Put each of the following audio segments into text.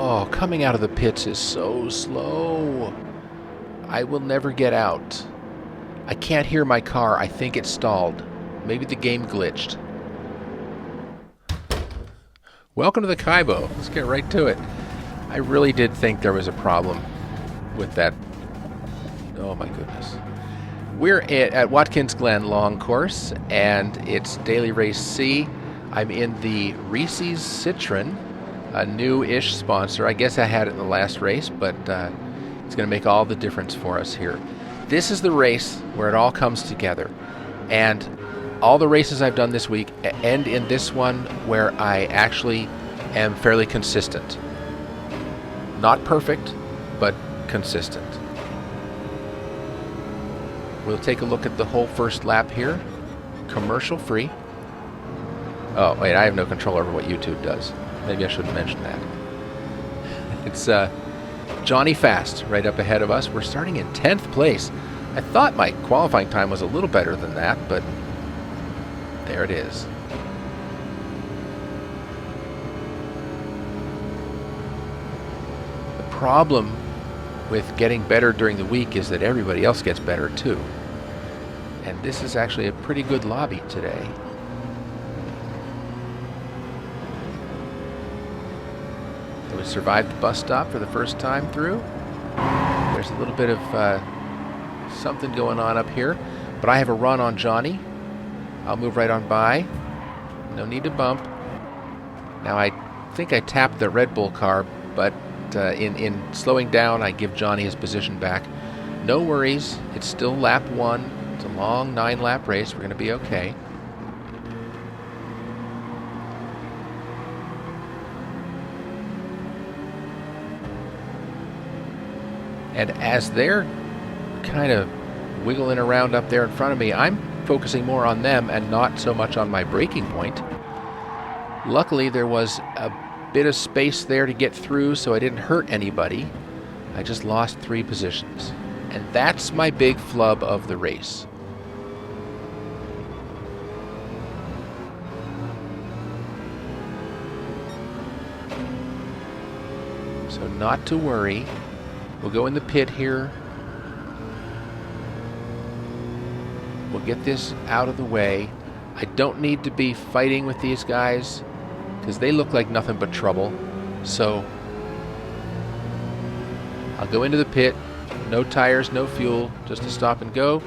Oh, coming out of the pits is so slow. I will never get out. I can't hear my car. I think it's stalled. Maybe the game glitched. Welcome to the Kaibo. Let's get right to it. I really did think there was a problem with that. Oh my goodness. We're at Watkins Glen Long Course, and it's Daily Race C. I'm in the Reese's Citroen, a new-ish sponsor. I guess I had it in the last race, but it's going to make all the difference for us here. This is the race where it all comes together. And all the races I've done this week end in this one where I actually am fairly consistent. Not perfect, but consistent. We'll take a look at the whole first lap here. Commercial free. Oh, wait, I have no control over what YouTube does. Maybe I shouldn't mention that. It's Johnny Fast right up ahead of us. We're starting in 10th place. I thought my qualifying time was a little better than that, but there it is. The problem with getting better during the week is that everybody else gets better too. And this is actually a pretty good lobby today. We survived the bus stop for the first time through. There's a little bit of something going on up here, but I have a run on Johnny. I'll move right on by. No need to bump. Now I think I tapped the Red Bull car, but in slowing down, I give Johnny his position back. No worries. It's still lap 1. It's a long 9-lap race. We're going to be okay. And as they're kind of wiggling around up there in front of me, I'm focusing more on them and not so much on my braking point. Luckily, there was a bit of space there to get through, so I didn't hurt anybody. I just lost 3 positions. And that's my big flub of the race. So not to worry. We'll go in the pit here. We'll get this out of the way. I don't need to be fighting with these guys because they look like nothing but trouble. So I'll go into the pit. No tires, no fuel, just a stop and go.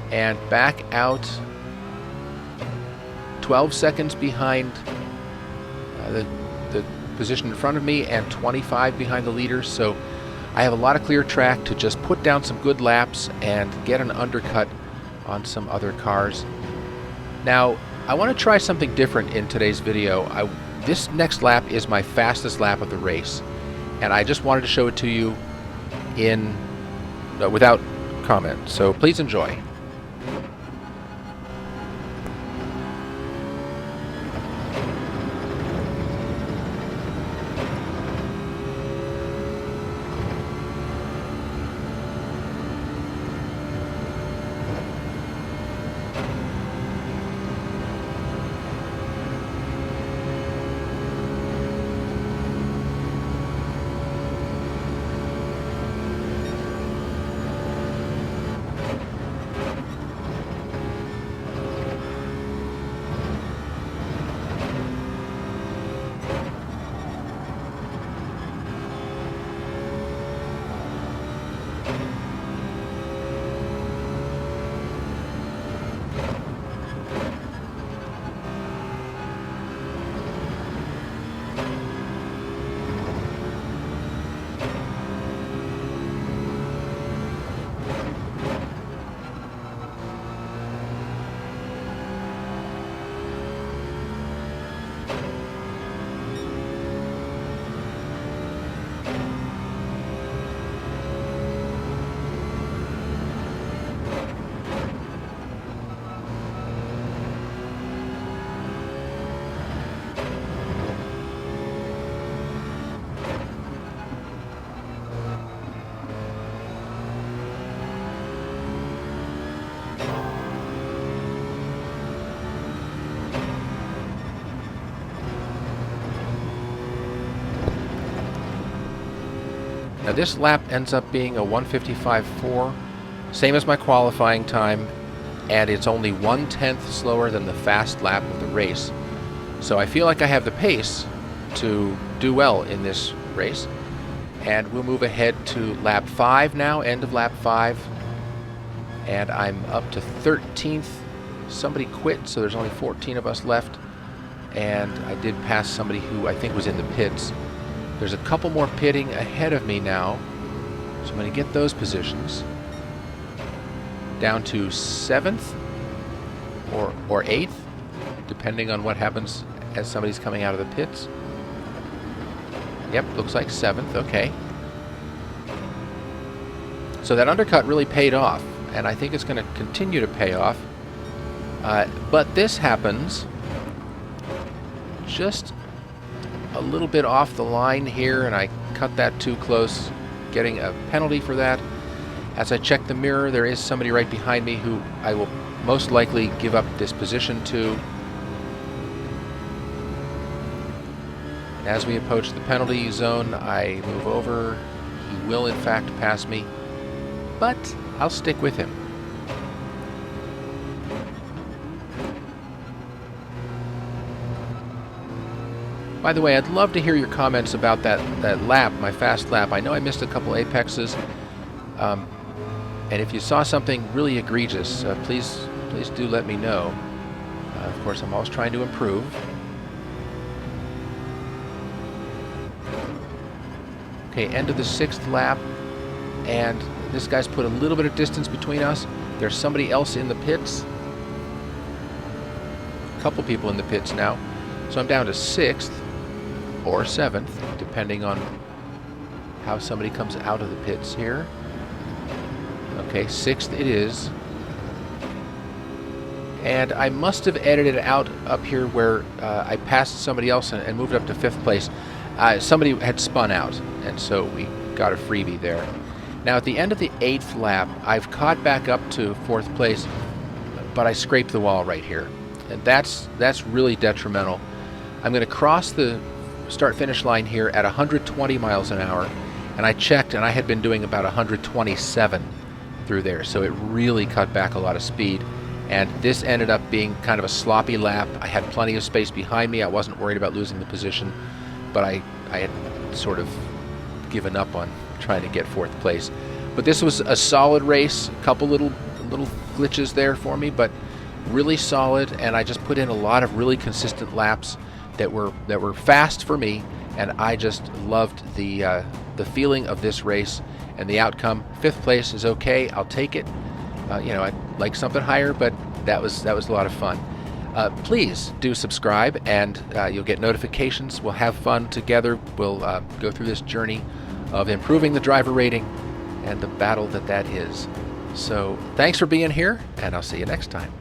And back out 12 seconds behind the position in front of me and 25 behind the leaders. So I have a lot of clear track to just put down some good laps and get an undercut on some other cars. Now, I want to try something different in today's video. This next lap is my fastest lap of the race, and I just wanted to show it to you in without comment. So please enjoy. Now this lap ends up being a 1:55.4, same as my qualifying time, and it's only 1/10 slower than the fast lap of the race. So I feel like I have the pace to do well in this race. And we'll move ahead to lap 5 now, end of lap 5. And I'm up to 13th. Somebody quit, so there's only 14 of us left. And I did pass somebody who I think was in the pits. There's a couple more pitting ahead of me now, so I'm going to get those positions. Down to 7th or 8th, depending on what happens as somebody's coming out of the pits. Yep, looks like 7th, okay. So that undercut really paid off, and I think it's going to continue to pay off. But this happens just a little bit off the line here, and I cut that too close, getting a penalty for that. As I check the mirror, there is somebody right behind me who I will most likely give up this position to. As we approach the penalty zone, I move over. He will in fact pass me, but I'll stick with him. By the way, I'd love to hear your comments about that lap, my fast lap. I know I missed a couple apexes, and if you saw something really egregious, please do let me know. Of course, I'm always trying to improve. Okay, end of the 6th lap, and this guy's put a little bit of distance between us. There's somebody else in the pits. A couple people in the pits now. So I'm down to 6th or 7th, depending on how somebody comes out of the pits here. Okay, 6th it is. And I must have edited out up here where I passed somebody else and moved up to 5th place. Somebody had spun out, and so we got a freebie there. Now at the end of the 8th lap, I've caught back up to 4th place, but I scraped the wall right here. And that's really detrimental. I'm going to cross the start-finish line here at 120 miles an hour, and I checked, and I had been doing about 127 through there, so it really cut back a lot of speed. And this ended up being kind of a sloppy lap. I had plenty of space behind me. I wasn't worried about losing the position, but I had sort of given up on trying to get 4th place. But this was a solid race, a couple little glitches there for me, but really solid, and I just put in a lot of really consistent laps that were fast for me, and I just loved the feeling of this race and the outcome. 5th place is okay, I'll take it. You know, I'd like something higher, but that was a lot of fun. Please do subscribe, and you'll get notifications. We'll have fun together. We'll go through this journey of improving the driver rating and the battle that is. So thanks for being here, and I'll see you next time.